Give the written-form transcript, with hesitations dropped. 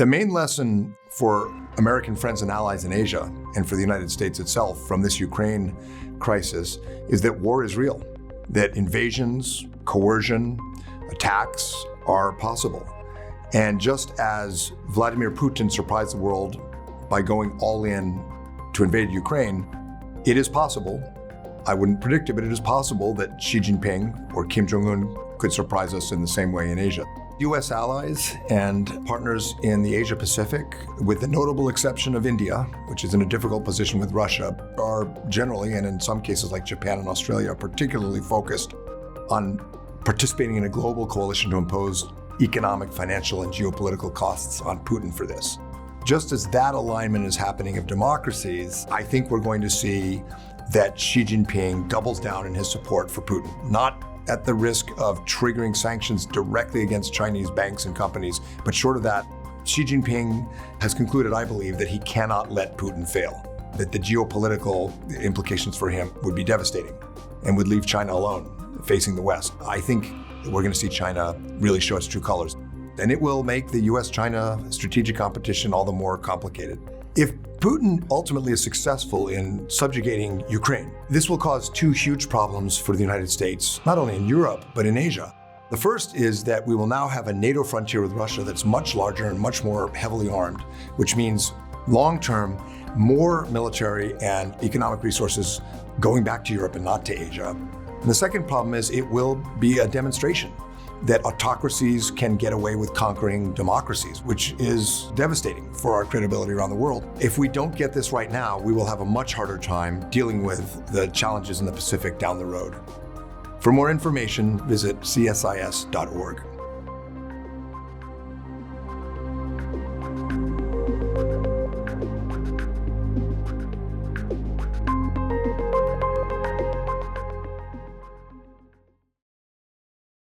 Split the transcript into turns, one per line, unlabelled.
The main lesson for American friends and allies in Asia and for the United States itself from this Ukraine crisis is that war is real, that invasions, coercion, attacks are possible. And just as Vladimir Putin surprised the world by going all in to invade Ukraine, it is possible, I wouldn't predict it, but it is possible that Xi Jinping or Kim Jong-un could surprise us in the same way in Asia. U.S. allies and partners in the Asia Pacific, with the notable exception of India, which is in a difficult position with Russia, are generally, and in some cases like Japan and Australia, particularly focused on participating in a global coalition to impose economic, financial, and geopolitical costs on Putin for this. Just as that alignment is happening of democracies, I think we're going to see that Xi Jinping doubles down in his support for Putin, not at the risk of triggering sanctions directly against Chinese banks and companies. But short of that, Xi Jinping has concluded, I believe, that he cannot let Putin fail, that the geopolitical implications for him would be devastating and would leave China alone, facing the West. I think we're going to see China really show its true colors. And it will make the US-China strategic competition all the more complicated. If Putin ultimately is successful in subjugating Ukraine, this will cause two huge problems for the United States, not only in Europe, but in Asia. The first is that we will now have a NATO frontier with Russia that's much larger and much more heavily armed, which means long-term, more military and economic resources going back to Europe and not to Asia. And the second problem is it will be a demonstration that autocracies can get away with conquering democracies, which is devastating for our credibility around the world. If we don't get this right now, we will have a much harder time dealing with the challenges in the Pacific down the road. For more information, visit csis.org.